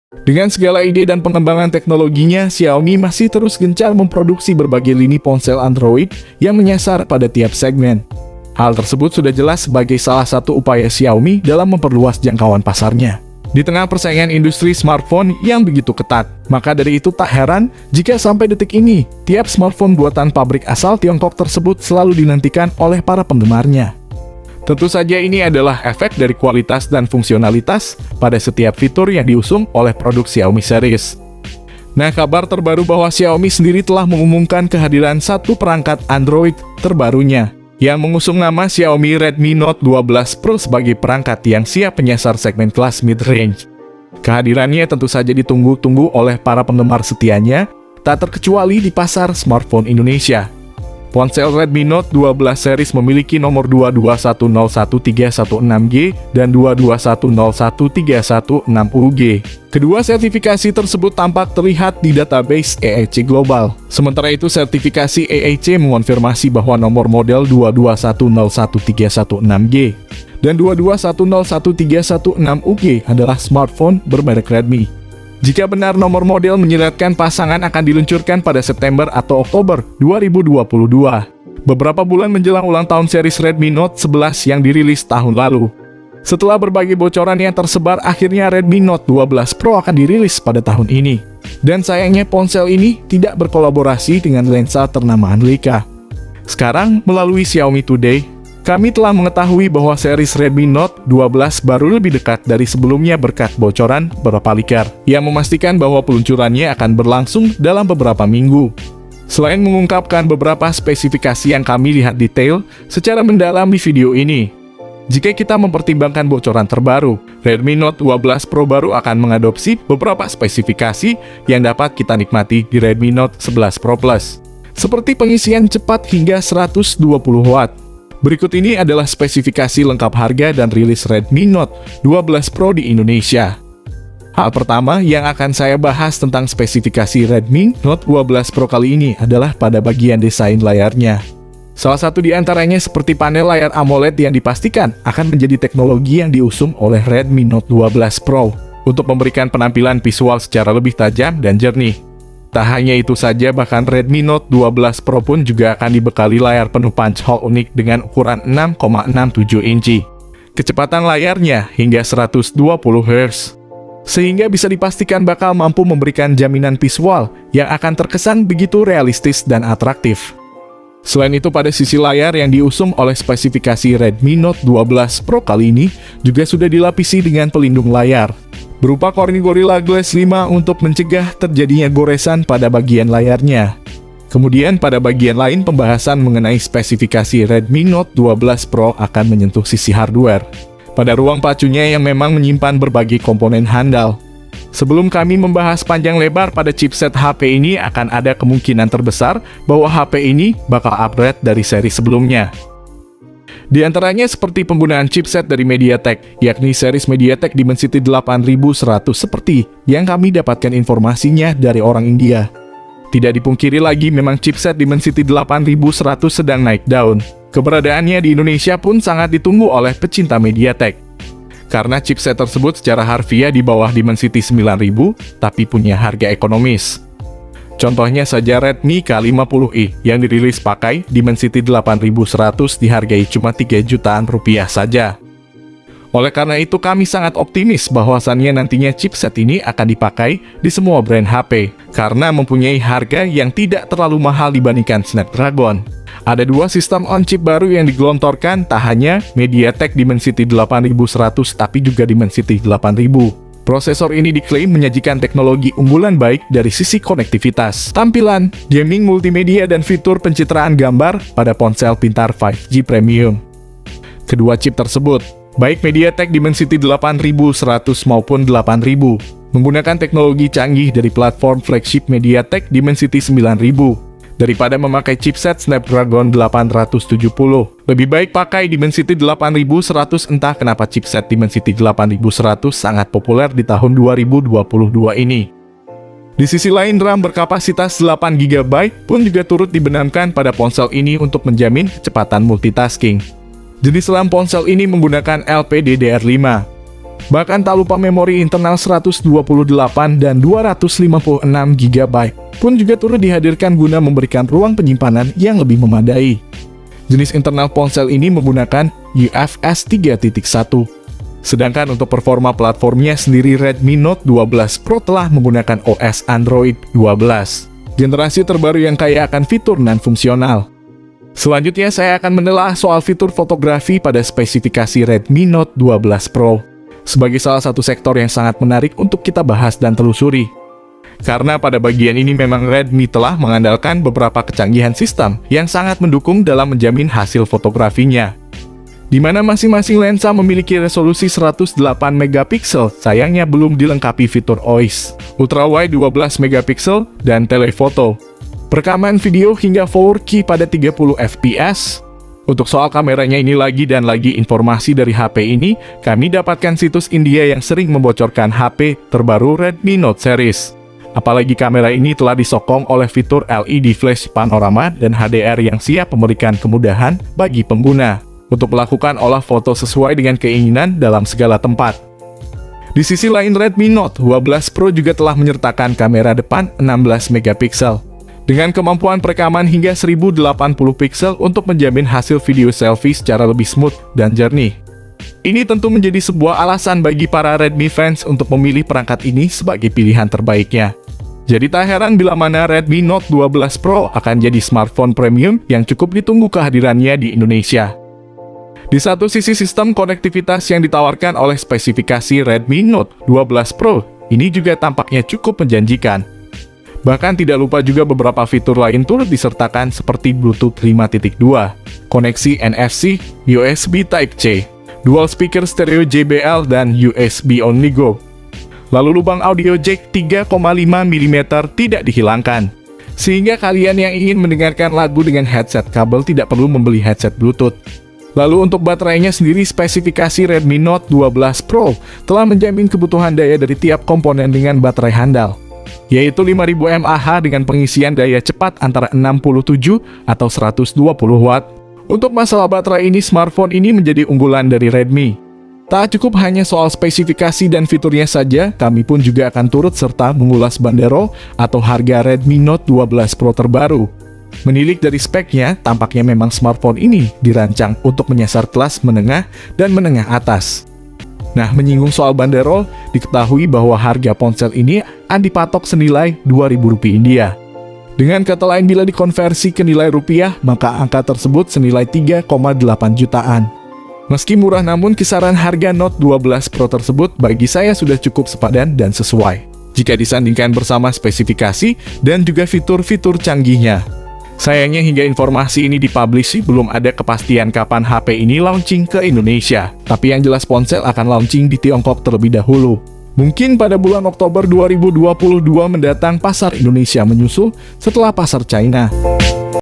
Dengan segala ide dan pengembangan teknologinya, Xiaomi masih terus gencar memproduksi berbagai lini ponsel Android yang menyasar pada tiap segmen. Hal tersebut sudah jelas sebagai salah satu upaya Xiaomi dalam memperluas jangkauan pasarnya. Di tengah persaingan industri smartphone yang begitu ketat, maka dari itu tak heran jika sampai detik ini, tiap smartphone buatan pabrik asal Tiongkok tersebut selalu dinantikan oleh para penggemarnya. Tentu saja ini adalah efek dari kualitas dan fungsionalitas pada setiap fitur yang diusung oleh produk Xiaomi series. Nah, kabar terbaru bahwa Xiaomi sendiri telah mengumumkan kehadiran satu perangkat Android terbarunya, yang mengusung nama Xiaomi Redmi Note 12 Pro sebagai perangkat yang siap menyasar segmen kelas mid-range. Kehadirannya tentu saja ditunggu-tunggu oleh para penggemar setianya, tak terkecuali di pasar smartphone Indonesia. Ponsel Redmi Note 12 series memiliki nomor 221011316G dan 221011316UG. Kedua sertifikasi tersebut tampak terlihat di database EEC Global. Sementara itu, sertifikasi EEC mengonfirmasi bahwa nomor model 221011316G dan 221011316UG adalah smartphone bermerek Redmi. Jika benar nomor model menyiratkan pasangan akan diluncurkan pada September atau Oktober 2022, beberapa bulan menjelang ulang tahun series Redmi Note 11 yang dirilis tahun lalu. Setelah berbagai bocoran yang tersebar, akhirnya Redmi Note 12 Pro akan dirilis pada tahun ini. Dan sayangnya ponsel ini tidak berkolaborasi dengan lensa ternama Leica. Sekarang, melalui Xiaomi Today, kami telah mengetahui bahwa series Redmi Note 12 baru lebih dekat dari sebelumnya berkat bocoran beberapa leaker yang memastikan bahwa peluncurannya akan berlangsung dalam beberapa minggu. Selain mengungkapkan beberapa spesifikasi yang kami lihat detail secara mendalam di video ini, jika kita mempertimbangkan bocoran terbaru, Redmi Note 12 Pro baru akan mengadopsi beberapa spesifikasi yang dapat kita nikmati di Redmi Note 11 Pro Plus, seperti pengisian cepat hingga 120 Watt. Berikut ini adalah spesifikasi lengkap harga dan rilis Redmi Note 12 Pro di Indonesia. Hal pertama yang akan saya bahas tentang spesifikasi Redmi Note 12 Pro kali ini adalah pada bagian desain layarnya. Salah satu di antaranya seperti panel layar AMOLED yang dipastikan akan menjadi teknologi yang diusung oleh Redmi Note 12 Pro untuk memberikan penampilan visual secara lebih tajam dan jernih. Tak hanya itu saja, bahkan Redmi Note 12 Pro pun juga akan dibekali layar penuh punch hole unik dengan ukuran 6,67 inci. Kecepatan layarnya hingga 120 Hz, sehingga bisa dipastikan bakal mampu memberikan jaminan visual yang akan terkesan begitu realistis dan atraktif. Selain itu, pada sisi layar yang diusung oleh spesifikasi Redmi Note 12 Pro kali ini juga sudah dilapisi dengan pelindung layar berupa Corning Gorilla Glass 5 untuk mencegah terjadinya goresan pada bagian layarnya. Kemudian pada bagian lain, pembahasan mengenai spesifikasi Redmi Note 12 Pro akan menyentuh sisi hardware pada ruang pacunya yang memang menyimpan berbagai komponen handal. Sebelum kami membahas panjang lebar pada chipset HP ini, akan ada kemungkinan terbesar bahwa HP ini bakal upgrade dari seri sebelumnya. Di antaranya seperti penggunaan chipset dari MediaTek, yakni series MediaTek Dimensity 8100 seperti yang kami dapatkan informasinya dari orang India. Tidak dipungkiri lagi, memang chipset Dimensity 8100 sedang naik daun. Keberadaannya di Indonesia pun sangat ditunggu oleh pecinta MediaTek, karena chipset tersebut secara harfiah di bawah Dimensity 9000, tapi punya harga ekonomis. Contohnya saja Redmi K50i yang dirilis pakai Dimensity 8100 dihargai cuma 3 jutaan rupiah saja. Oleh karena itu, kami sangat optimis bahwasannya nantinya chipset ini akan dipakai di semua brand HP, karena mempunyai harga yang tidak terlalu mahal dibandingkan Snapdragon. Ada dua sistem on-chip baru yang digelontorkan, tak hanya MediaTek Dimensity 8100 tapi juga Dimensity 8000. Prosesor ini diklaim menyajikan teknologi unggulan baik dari sisi konektivitas, tampilan, gaming multimedia, dan fitur pencitraan gambar pada ponsel pintar 5G Premium. Kedua chip tersebut, baik MediaTek Dimensity 8100 maupun 8000, menggunakan teknologi canggih dari platform flagship MediaTek Dimensity 9000. Daripada memakai chipset Snapdragon 870, lebih baik pakai Dimensity 8100. Entah kenapa chipset Dimensity 8100 sangat populer di tahun 2022 ini. Di sisi lain, RAM berkapasitas 8 GB pun juga turut dibenamkan pada ponsel ini untuk menjamin kecepatan multitasking. Jenis RAM ponsel ini menggunakan LPDDR5. Bahkan tak lupa memori internal 128 dan 256 GB pun juga turut dihadirkan guna memberikan ruang penyimpanan yang lebih memadai. Jenis internal ponsel ini menggunakan UFS 3.1. Sedangkan untuk performa platformnya sendiri, Redmi Note 12 Pro telah menggunakan OS Android 12, generasi terbaru yang kaya akan fitur non-fungsional. Selanjutnya saya akan menelaah soal fitur fotografi pada spesifikasi Redmi Note 12 Pro, sebagai salah satu sektor yang sangat menarik untuk kita bahas dan telusuri. Karena pada bagian ini memang Redmi telah mengandalkan beberapa kecanggihan sistem yang sangat mendukung dalam menjamin hasil fotografinya, di mana masing-masing lensa memiliki resolusi 108 megapiksel, sayangnya belum dilengkapi fitur OIS, ultrawide 12 megapiksel, dan telephoto, perekaman video hingga 4K pada 30 fps. Untuk soal kameranya ini lagi dan lagi informasi dari HP ini, kami dapatkan situs India yang sering membocorkan HP terbaru Redmi Note series. Apalagi kamera ini telah disokong oleh fitur LED flash panorama dan HDR yang siap memberikan kemudahan bagi pengguna untuk melakukan olah foto sesuai dengan keinginan dalam segala tempat. Di sisi lain, Redmi Note 12 Pro juga telah menyertakan kamera depan 16 megapiksel dengan kemampuan perekaman hingga 1080 piksel untuk menjamin hasil video selfie secara lebih smooth dan jernih. Ini tentu menjadi sebuah alasan bagi para Redmi fans untuk memilih perangkat ini sebagai pilihan terbaiknya. Jadi tak heran bila mana Redmi Note 12 Pro akan jadi smartphone premium yang cukup ditunggu kehadirannya di Indonesia. Di satu sisi, sistem konektivitas yang ditawarkan oleh spesifikasi Redmi Note 12 Pro ini juga tampaknya cukup menjanjikan. Bahkan tidak lupa juga beberapa fitur lain turut disertakan seperti Bluetooth 5.2, koneksi NFC, USB Type-C, dual speaker stereo JBL, dan USB Only Go. Lalu lubang audio jack 3,5 mm tidak dihilangkan, sehingga kalian yang ingin mendengarkan lagu dengan headset kabel tidak perlu membeli headset Bluetooth. Lalu untuk baterainya sendiri, spesifikasi Redmi Note 12 Pro telah menjamin kebutuhan daya dari tiap komponen dengan baterai handal, yaitu 5000 mAh dengan pengisian daya cepat antara 67 atau 120 watt. Untuk masalah baterai ini, smartphone ini menjadi unggulan dari Redmi. Tak cukup hanya soal spesifikasi dan fiturnya saja, kami pun juga akan turut serta mengulas bandero atau harga Redmi Note 12 Pro terbaru. Menilik dari speknya, tampaknya memang smartphone ini dirancang untuk menyasar kelas menengah dan menengah atas. Nah, menyinggung soal banderol, diketahui bahwa harga ponsel ini dipatok senilai Rp2.000 India. Dengan kata lain, bila dikonversi ke nilai rupiah, maka angka tersebut senilai 3,8 jutaan. Meski murah, namun kisaran harga Note 12 Pro tersebut bagi saya sudah cukup sepadan dan sesuai jika disandingkan bersama spesifikasi dan juga fitur-fitur canggihnya. Sayangnya hingga informasi ini dipublish belum ada kepastian kapan HP ini launching ke Indonesia. Tapi yang jelas ponsel akan launching di Tiongkok terlebih dahulu. Mungkin pada bulan Oktober 2022 mendatang pasar Indonesia menyusul setelah pasar China.